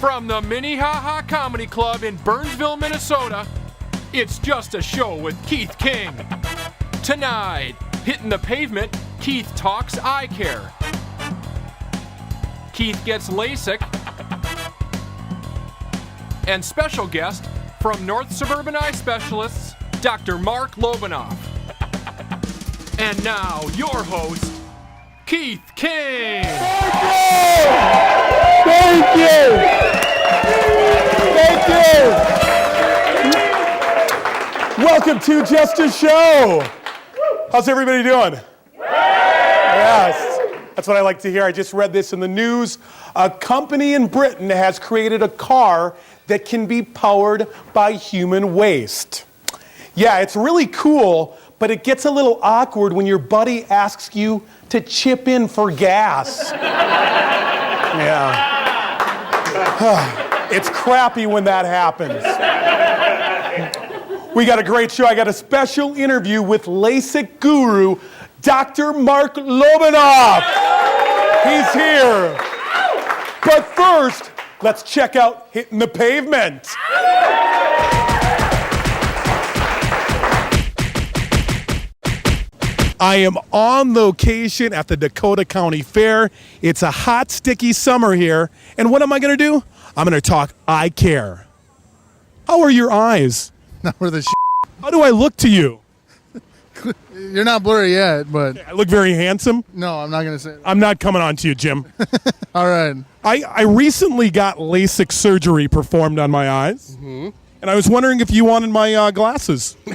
From the Minnehaha Comedy Club in Burnsville, Minnesota, it's Just a Show with Keith King. Tonight, Hittin the Pavement, Keith talks eye care. Keith gets Lasik. And special guest from North Suburban Eye Specialists, Dr. Mark Lobanoff. And now, your host, Keith King. Thank you. Thank you. Welcome to Just a Show. How's everybody doing? Yes. That's what I like to hear. I just read this in the news. A company in Britain has created a car that can be powered by human waste. Yeah, it's really cool, but it gets a little awkward when your buddy asks you to chip in for gas. Yeah. It's crappy when that happens. We got a great show. I got a special interview with Lasik guru, Dr. Mark Lobanoff. He's here. But first, let's check out Hittin the Pavement. I am on location at the Dakota County Fair. It's a hot, sticky summer here. And what am I going to do? I'm going to talk eye care. How are your eyes? Not worth a shit. How do I look to you? You're not blurry yet, but... I look very handsome? No, I'm not going to say that. I'm not coming on to you, Jim. All right. I recently got LASIK surgery performed on my eyes. Mm-hmm. And I was wondering if you wanted my glasses. No.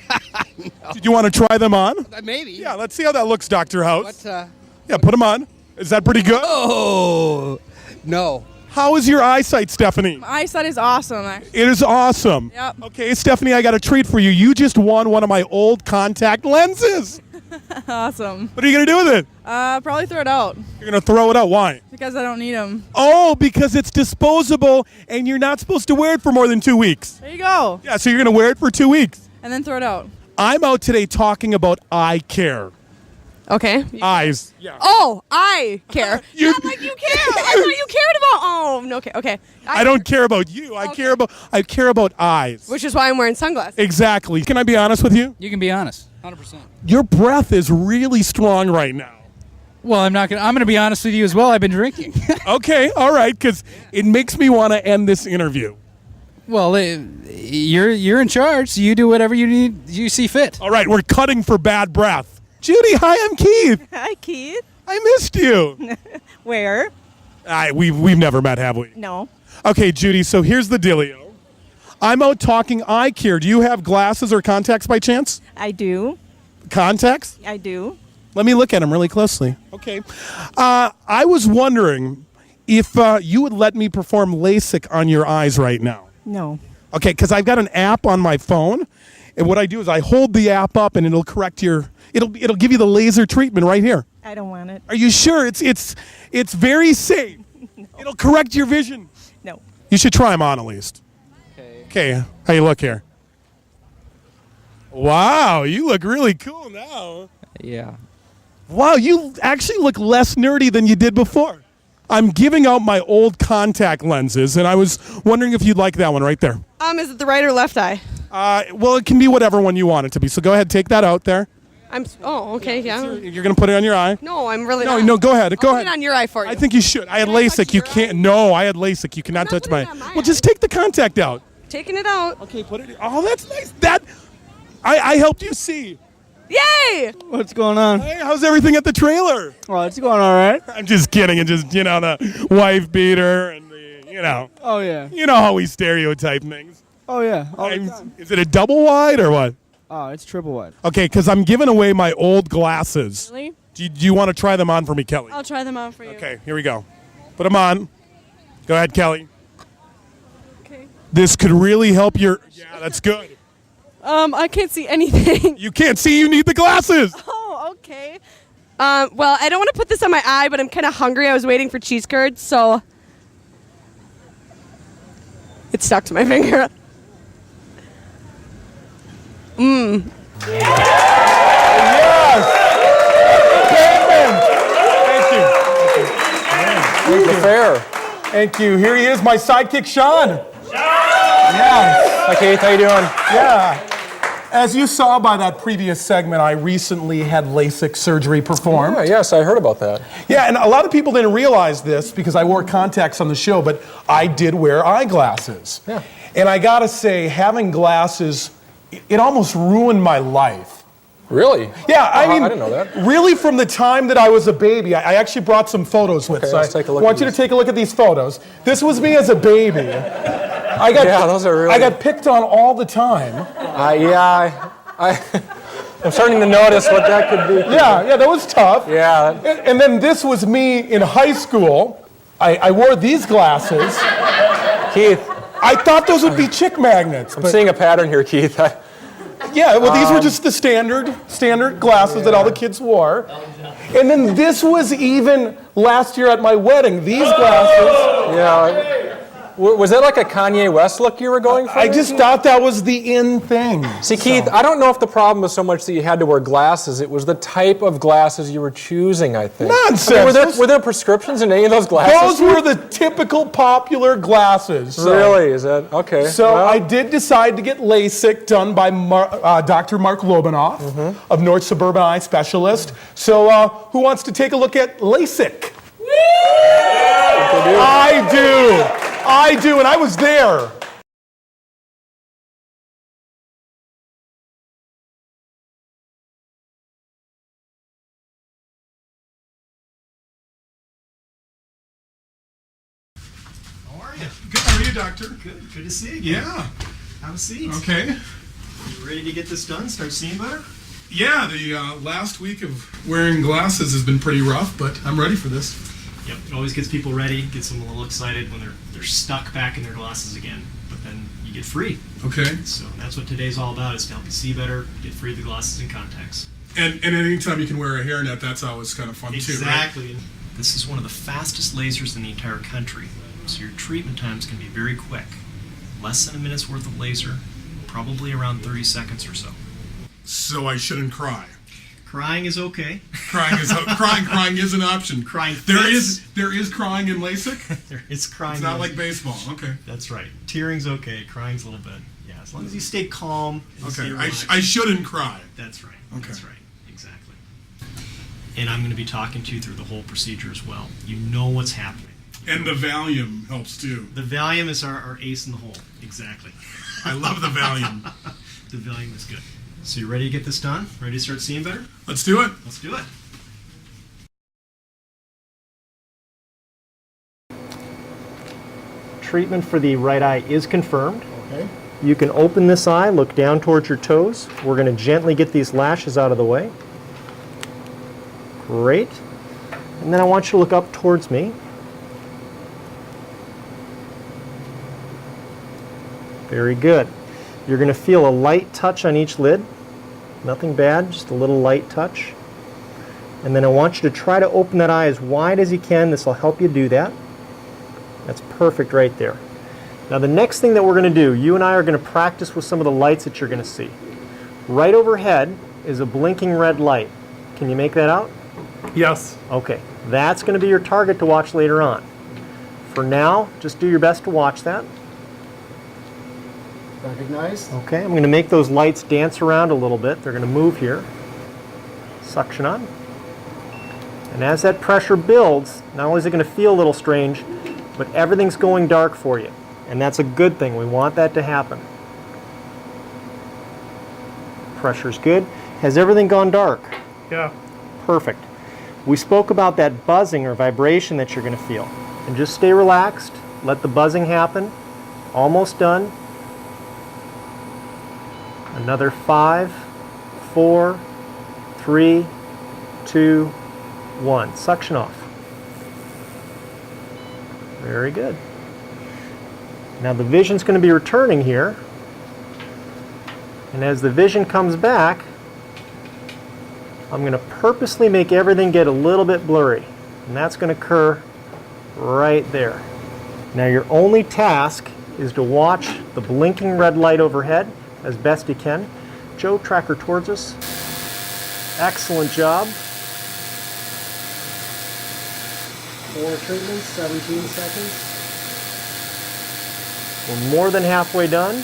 Did you want to try them on? Maybe. Yeah, let's see how that looks, Dr. House. What, yeah, put them on. Is that pretty good? Oh, no. How is your eyesight, Stephanie? My eyesight is awesome, actually. It is awesome. Yep. Okay, Stephanie, I got a treat for you. You just won one of my old contact lenses. Awesome. What are you going to do with it? Probably throw it out. You're going to throw it out. Why? Because I don't need them. Oh, because it's disposable and you're not supposed to wear it for more than 2 weeks. There you go. Yeah, so you're going to wear it for 2 weeks. And then throw it out. I'm out today talking about eye care. Okay. Eyes. Yeah. Oh, I care. You- Not like you care. I thought you cared about. Oh, no. Okay. I don't care about you. I care about eyes. Which is why I'm wearing sunglasses. Exactly. Can I be honest with you? You can be honest, 100%. Your breath is really strong right now. Well, I'm gonna be honest with you as well. I've been drinking. Okay, all right, because it makes me want to end this interview. Well, you're in charge, so you do whatever you see fit. All right, we're cutting for bad breath. Judy, hi, I'm Keith. Hi, Keith. I missed you. Where? We've never met, have we? No. Okay, Judy, so here's the dealio. I'm out talking eye care. Do you have glasses or contacts by chance? I do. Contacts? I do. Let me look at them really closely. Okay. I was wondering if you would let me perform LASIK on your eyes right now. No. Okay, because I've got an app on my phone, and what I do is I hold the app up, and it'll correct it'll give you the laser treatment right here. I don't want it. Are you sure? It's very safe. No. It'll correct your vision. No. You should try them on at least. Okay, how you look here? Wow, you look really cool now. Yeah. Wow, you actually look less nerdy than you did before. I'm giving out my old contact lenses, and I was wondering if you'd like that one right there. Is it the right or left eye? Well, it can be whatever one you want it to be. So go ahead, take that out there. Okay, yeah. You're going to put it on your eye? No, I'm really No, not. no, go ahead. Go I'll ahead. put it on your eye for you. I think you should. I had Can I touch LASIK. You your can't. eye? No, I had LASIK. You cannot I'm not touch my. putting it on my Well, just take the contact out. Taking it out. Okay, put it. Oh, that's nice. I helped you see. Yay! What's going on? Hey, how's everything at the trailer? Oh, it's going all right. I'm just kidding. And just, the wife beater and the, Oh, yeah. You know how we stereotype things. Oh, yeah. All the time. Is it a double wide or what? Oh, it's triple wide. Okay, because I'm giving away my old glasses. Really? Do you want to try them on for me, Kelly? I'll try them on for you. Okay, here we go. Put them on. Go ahead, Kelly. Okay. This could really help your... Yeah, that's good. I can't see anything. You can't see. You need the glasses. Oh, okay. Well, I don't want to put this on my eye, but I'm kind of hungry. I was waiting for cheese curds, so it stuck to my finger. Yes. Thank you. The fair. Thank you. Here he is, my sidekick, Shawn. Yes. Hi, Keith. How you doing? Yeah. As you saw by that previous segment, I recently had LASIK surgery performed. Yeah, yes, I heard about that. Yeah, and a lot of people didn't realize this because I wore contacts on the show, but I did wear eyeglasses. Yeah. And I gotta say, having glasses, it almost ruined my life. Really? Yeah, I mean, I didn't know that. really from the time that I was a baby, I actually brought some photos with. Okay, So let's take a look I want at you to these. take a look at these photos. This was me as a baby. Yeah, those are really- I got picked on all the time. I'm starting to notice what that could be. Yeah, that was tough. Yeah. And then this was me in high school. I wore these glasses. Keith, I thought those would be chick magnets. I'm seeing a pattern here, Keith. Yeah, well, these were just the standard glasses that all the kids wore. And then this was even last year at my wedding. These glasses. Yeah. Was that like a Kanye West look you were going for? I just thought that was the in thing. See, Keith, I don't know if the problem was so much that you had to wear glasses. It was the type of glasses you were choosing, I think. Nonsense. I mean, were there prescriptions in any of those glasses? Those were the typical popular glasses. So. Really? Is that okay? So well, I did decide to get LASIK done by Dr. Mark Lobanoff of North Suburban Eye Specialists. So who wants to take a look at LASIK? I do, and I was there. How are you? Good, how are you, Doctor? Good to see you. Yeah. Have a seat. Okay. You ready to get this done? Start seeing better? Yeah, the last week of wearing glasses has been pretty rough, but I'm ready for this. Yep. It always gets people ready, gets them a little excited when they're stuck back in their glasses again. But then you get free. Okay. So that's what today's all about, is to help you see better, get free of the glasses and contacts. And anytime you can wear a hairnet, that's always kind of fun too, right? Exactly. This is one of the fastest lasers in the entire country. So your treatment times can be very quick. Less than a minute's worth of laser, probably around 30 seconds or so. So I shouldn't cry. Crying is okay. Crying is an option. Crying There fits. is crying in LASIK. There is crying. It's not in- like baseball. Okay. That's right. Tearing's okay. Crying's a little bit. Yeah, as long as you stay calm. And Okay. stay relaxed. I shouldn't cry. That's right. Okay. That's right. Exactly. And I'm going to be talking to you through the whole procedure as well. You know what's happening. And the Valium helps too. The Valium is our ace in the hole. Exactly. I love the Valium. The Valium is good. So you ready to get this done? Ready to start seeing better? Let's do it. Let's do it. Treatment for the right eye is confirmed. Okay. You can open this eye, look down towards your toes. We're going to gently get these lashes out of the way. Great. And then I want you to look up towards me. Very good. You're going to feel a light touch on each lid. Nothing bad, just a little light touch. And then I want you to try to open that eye as wide as you can. This will help you do that. That's perfect right there. Now the next thing that we're going to do, you and I are going to practice with some of the lights that you're going to see. Right overhead is a blinking red light. Can you make that out? Yes. Okay, that's going to be your target to watch later on. For now, just do your best to watch that. Recognize. Okay, I'm going to make those lights dance around a little bit. They're going to move here. Suction on. And as that pressure builds, not only is it going to feel a little strange, but everything's going dark for you. And that's a good thing. We want that to happen. Pressure's good. Has everything gone dark? Yeah. Perfect. We spoke about that buzzing or vibration that you're going to feel. And just stay relaxed. Let the buzzing happen. Almost done. Another 5, 4, 3, 2, 1. Suction off. Very good. Now the vision's going to be returning here. And as the vision comes back, I'm going to purposely make everything get a little bit blurry. And that's going to occur right there. Now your only task is to watch the blinking red light overhead as best you can. Joe, track her towards us. Excellent job. 4 treatments, 17 seconds. We're more than halfway done.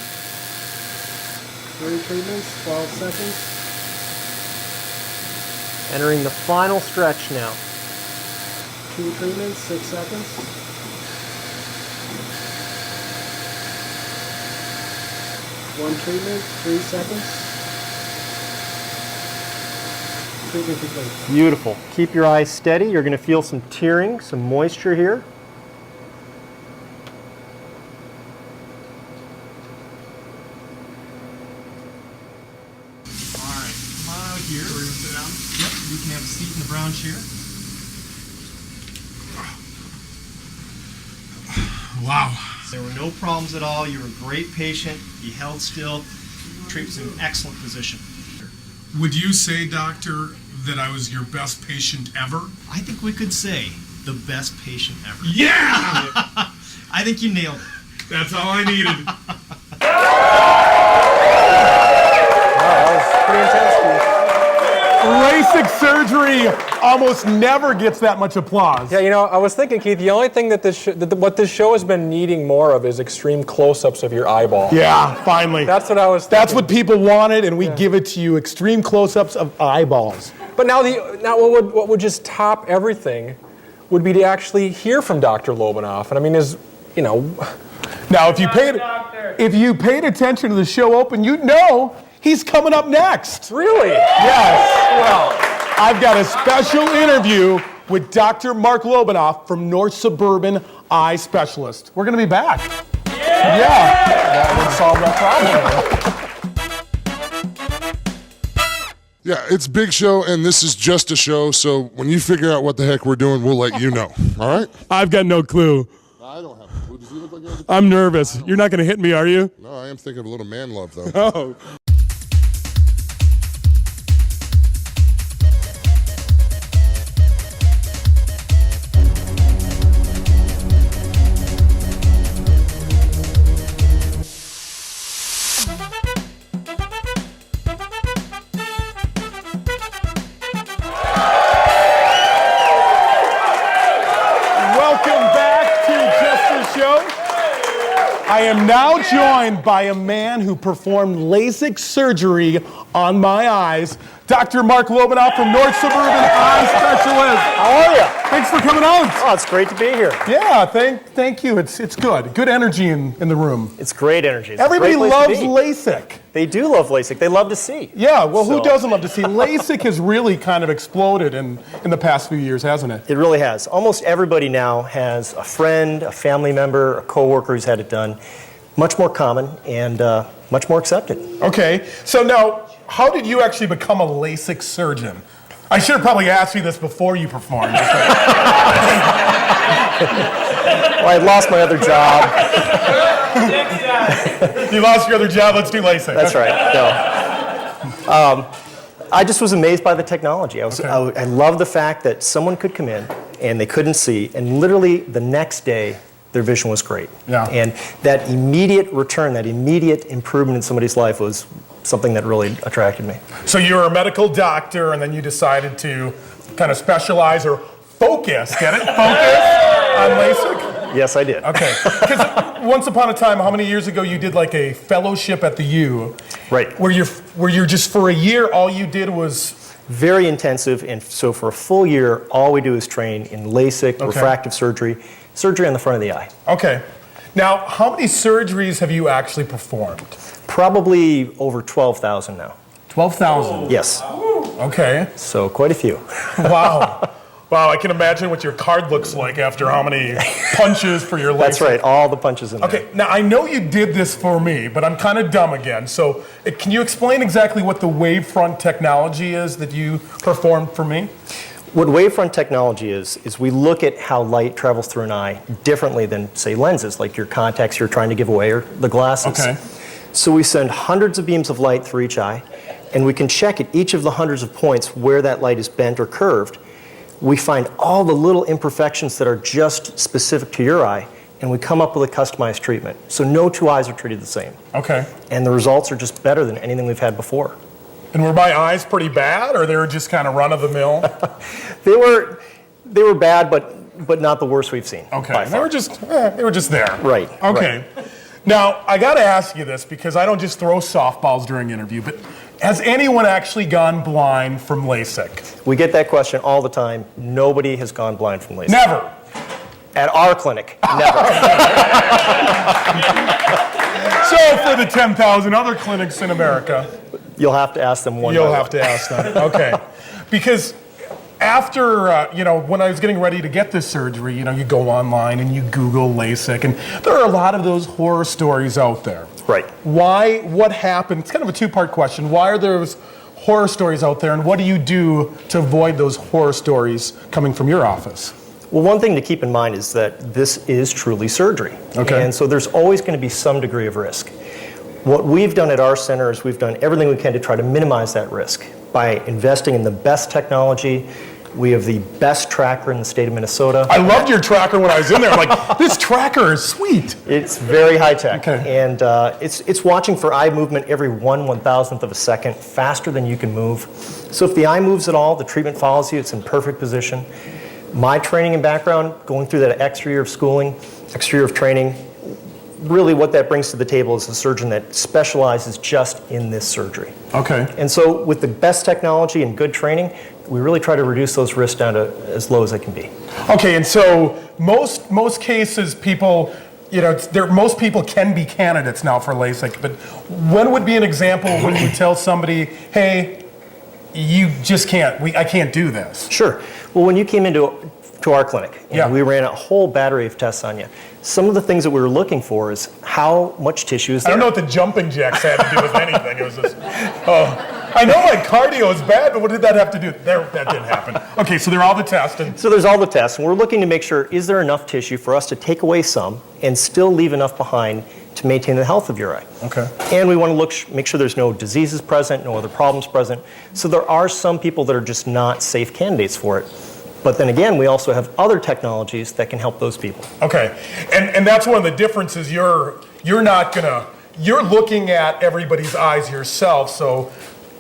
3 treatments, 12 seconds. Entering the final stretch now. 2 treatments, 6 seconds. 1 treatment, 3 seconds. Treatment complete. Beautiful. Keep your eyes steady. You're going to feel some tearing, some moisture here. All right, come on out here. We're gonna sit down. Yep, you can have a seat in the brown chair. Wow. There were no problems at all. You were a great patient. You held still. Treatment's in an excellent position. Would you say, doctor, that I was your best patient ever? I think we could say the best patient ever. Yeah! I think you nailed it. That's all I needed. LASIK surgery almost never gets that much applause. Yeah, you know, I was thinking, Keith, the only thing that what this show has been needing more of is extreme close-ups of your eyeball. Yeah, finally. That's what I was thinking. That's what people wanted, and we give it to you, extreme close-ups of eyeballs. But now what would just top everything would be to actually hear from Dr. Lobanoff. And I mean, Now, if you paid attention to the show open, you'd know he's coming up next. Really? Yes. Well, I've got a special interview with Dr. Mark Lobanoff from North Suburban Eye Specialists. We're going to be back. Yeah. That would solve that problem. Yeah, it's Big Show, and this is just a show, so when you figure out what the heck we're doing, we'll let you know, all right? I've got no clue. I don't have a clue. Does he look like he has a clue? I'm nervous. You're not going to hit me, are you? No, I am thinking of a little man love, though. Oh. I am now joined by a man who performed LASIK surgery on my eyes, Dr. Mark Lobanoff from North Suburban Eye Specialists. How are you? Thanks for coming out. Oh, it's great to be here. Yeah, thank you. It's good. Good energy in the room. It's great energy. It's Everybody a great place loves to be. LASIK. They do love LASIK. They love to see. Yeah, well, who doesn't love to see? LASIK has really kind of exploded in the past few years, hasn't it? It really has. Almost everybody now has a friend, a family member, a coworker who's had it done. Much more common and much more accepted. Okay, so now, how did you actually become a LASIK surgeon? I should have probably asked you this before you performed. Well, I lost my other job. You lost your other job, let's do LASIK. That's right. No. I just was amazed by the technology. I love the fact that someone could come in and they couldn't see, and literally the next day, their vision was great. Yeah. And that immediate return, that immediate improvement in somebody's life was something that really attracted me. So you were a medical doctor, and then you decided to kind of specialize or focus, get it? Focus on LASIK? Yes, I did. Okay. Because once upon a time, how many years ago, you did like a fellowship at the U. Right. Where you're just for a year, all you did was... Very intensive, and so for a full year, all we do is train in LASIK, refractive surgery on the front of the eye. Okay. Now, how many surgeries have you actually performed? Probably over 12,000 now. 12,000? Yes. Okay. So quite a few. Wow. Wow, I can imagine what your card looks like after how many punches for your LASIK. That's right, all the punches in there. Okay, now I know you did this for me, but I'm kind of dumb again. So can you explain exactly what the wavefront technology is that you performed for me? What wavefront technology is we look at how light travels through an eye differently than, say, lenses, like your contacts you're trying to give away or the glasses. Okay. So we send hundreds of beams of light through each eye, and we can check at each of the hundreds of points where that light is bent or curved. We find all the little imperfections that are just specific to your eye, and we come up with a customized treatment. So no two eyes are treated the same. Okay. And the results are just better than anything we've had before. And were my eyes pretty bad, or they were just kind of run-of-the-mill? They were bad, but not the worst we've seen. Okay. They were just there. Right. Okay. Right. Now, I got to ask you this because I don't just throw softballs during interview, but has anyone actually gone blind from LASIK? We get that question all the time. Nobody has gone blind from LASIK. Never. At our clinic, never. So for the 10,000 other clinics in America, you'll have to ask them one. You'll have to ask them. Okay. Because after, when I was getting ready to get this surgery, you go online and you Google LASIK, and there are a lot of those horror stories out there. Right. Why? What happened? It's kind of a two-part question. Why are those horror stories out there, and what do you do to avoid those horror stories coming from your office? Well, one thing to keep in mind is that this is truly surgery. Okay. And so there's always going to be some degree of risk. What we've done at our center is we've done everything we can to try to minimize that risk by investing in the best technology. We have the best tracker in the state of Minnesota. I loved your tracker when I was in there. I'm like, this tracker is sweet. It's very high tech. Okay. And it's watching for eye movement every 1/1000th of a second, faster than you can move. So if the eye moves at all, the treatment follows you. It's in perfect position. My training and background, going through that extra year of schooling, extra year of training, really what that brings to the table is a surgeon that specializes just in this surgery. Okay. And so with the best technology and good training, we really try to reduce those risks down to as low as they can be. Okay, and so most cases, people, most people can be candidates now for LASIK, but when would be an example when you tell somebody, hey, you just can't, I can't do this? Sure. Well, when you came into our clinic, and we ran a whole battery of tests on you, some of the things that we were looking for is how much tissue is there. I don't know what the jumping jacks had to do with anything. It was just, I know my cardio is bad, but what did that have to do? That didn't happen. Okay, so there are all the tests. So there's all the tests, and we're looking to make sure, is there enough tissue for us to take away some and still leave enough behind to maintain the health of your eye? Okay. And we want to make sure there's no diseases present, no other problems present. So there are some people that are just not safe candidates for it. But then again, we also have other technologies that can help those people. Okay, and that's one of the differences. You're looking at everybody's eyes yourself, so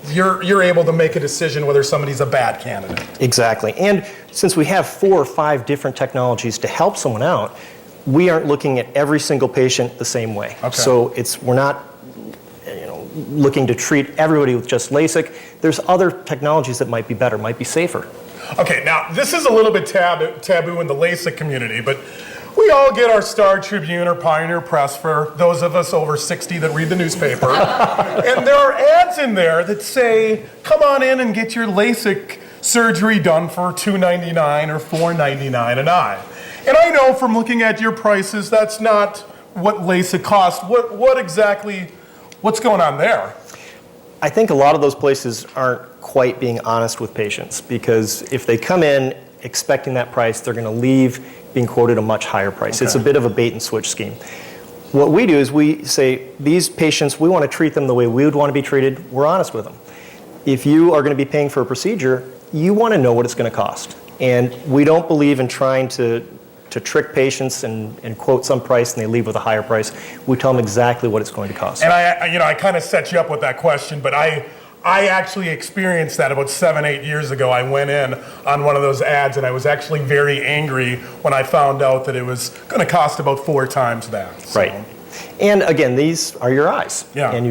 you're able to make a decision whether somebody's a bad candidate. Exactly. And since we have 4 or 5 different technologies to help someone out, we aren't looking at every single patient the same way. Okay. So we're not looking to treat everybody with just LASIK. There's other technologies that might be better, might be safer. Okay, now this is a little bit taboo in the LASIK community, but we all get our Star Tribune or Pioneer Press for those of us over 60 that read the newspaper. And there are ads in there that say, come on in and get your LASIK surgery done for $299 or $499 an eye. And I know from looking at your prices, that's not what LASIK costs. What's going on there? I think a lot of those places aren't quite being honest with patients, because if they come in expecting that price, they're going to leave being quoted a much higher price. Okay. It's a bit of a bait and switch scheme. What we do is we say, these patients, we want to treat them the way we would want to be treated. We're honest with them. If you are going to be paying for a procedure, you want to know what it's going to cost. And we don't believe in trying to trick patients and quote some price and they leave with a higher price. We tell them exactly what it's going to cost. And I kind of set you up with that question, but I actually experienced that about 7-8 years ago. I went in on one of those ads and I was actually very angry when I found out that it was going to cost about 4 times that. So. Right. And again, these are your eyes. Yeah. And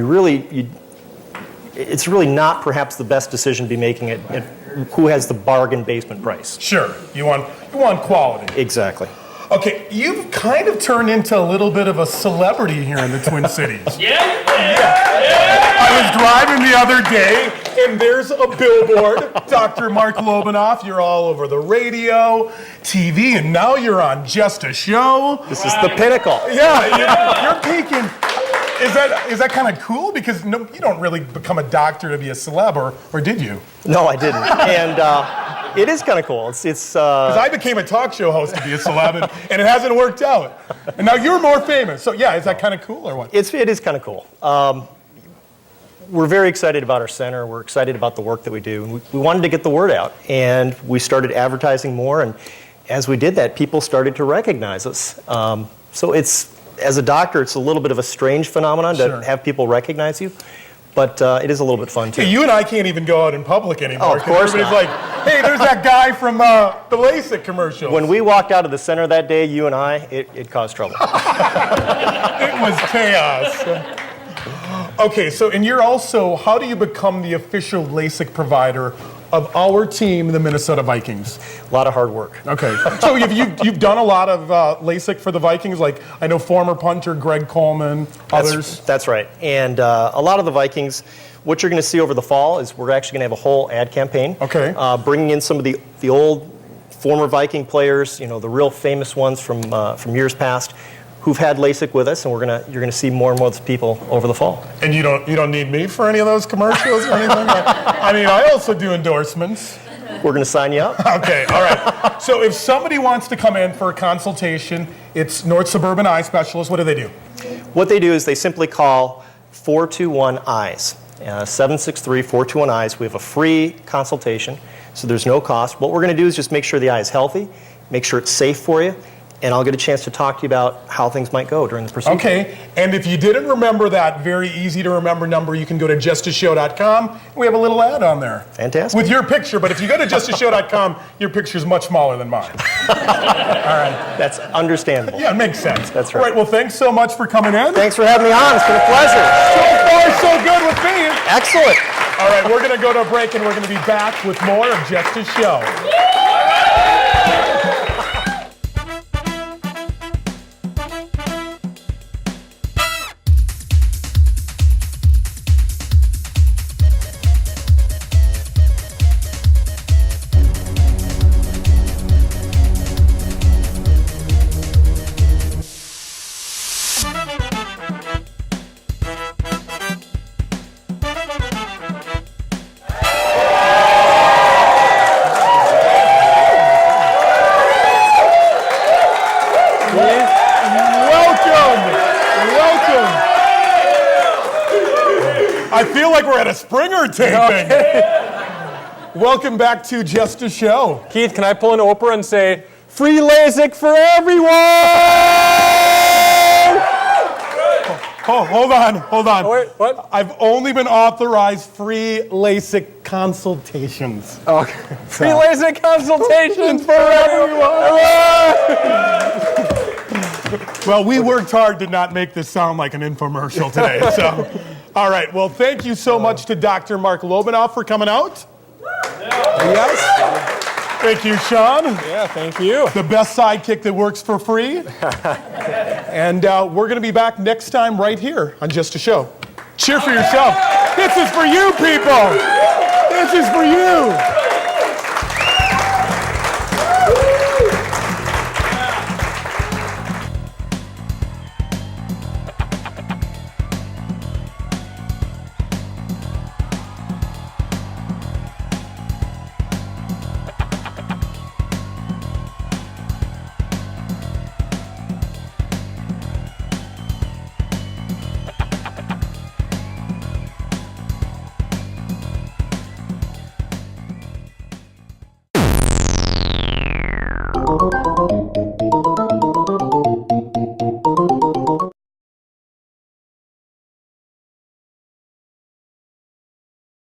it's really not perhaps the best decision to be making at who has the bargain basement price. Sure. You want quality. Exactly. Okay, you've kind of turned into a little bit of a celebrity here in the Twin Cities. I was driving the other day, and there's a billboard. Dr. Mark Lobanoff, you're all over the radio, TV, and now you're on Just a Show. This is the pinnacle. Yeah, you're peaking. Is that kind of cool? Because you don't really become a doctor to be a celeb, or did you? No, I didn't. And it is kind of cool. Because I became a talk show host to be a celeb, and it hasn't worked out. And now you're more famous. So yeah, is that kind of cool or what? It is kind of cool. We're very excited about our center. We're excited about the work that we do. And we wanted to get the word out, and we started advertising more. And as we did that, people started to recognize us. So as a doctor, it's a little bit of a strange phenomenon to have people recognize you. but it is a little bit fun too. Hey, you and I can't even go out in public anymore. Oh, of course everybody's not. like, hey, there's that guy from the LASIK commercial. When we walked out of the center that day, you and I, it caused trouble. It was chaos. Okay, so, and you're also, how do you become the official LASIK provider of our team, the Minnesota Vikings? A lot of hard work. Okay, so you've done a lot of LASIK for the Vikings, like I know former punter Greg Coleman, others. That's right, and a lot of the Vikings, what you're going to see over the fall is we're actually going to have a whole ad campaign. Okay. Bringing in some of the old former Viking players, you know, the real famous ones from years past, who've had LASIK with us, and you're gonna see more and more of those people over the fall. And you don't need me for any of those commercials or anything? I mean, I also do endorsements. We're gonna sign you up. Okay, all right. So if somebody wants to come in for a consultation, it's North Suburban Eye Specialists. What do? What they do is they simply call 421-EYES, 763-421-EYES. We have a free consultation, so there's no cost. What we're gonna do is just make sure the eye is healthy, make sure it's safe for you, and I'll get a chance to talk to you about how things might go during the procedure. Okay, and if you didn't remember that very easy to remember number, you can go to justashow.com. We have a little ad on there. Fantastic. With your picture, but if you go to justashow.com, your picture's much smaller than mine. All right. That's understandable. Yeah, it makes sense. That's right. All right, well, thanks so much for coming in. Thanks for having me on. It's been a pleasure. So far, so good with me. Excellent. All right, we're going to go to a break, and we're going to be back with more of Just a Show. I feel like we're at a Springer taping. Okay. Welcome back to Just a Show. Keith, can I pull an Oprah and say, free LASIK for everyone? Oh, hold on. Oh, wait, what? I've only been authorized free LASIK consultations. Okay. Free LASIK consultations for everyone. Well, we worked hard to not make this sound like an infomercial today. So, all right. Well, thank you so much to Dr. Mark Lobanoff for coming out. Yes. Thank you, Shawn. Yeah, thank you. The best sidekick that works for free. And we're going to be back next time right here on Just a Show. Cheer for yourself. This is for you, people. This is for you.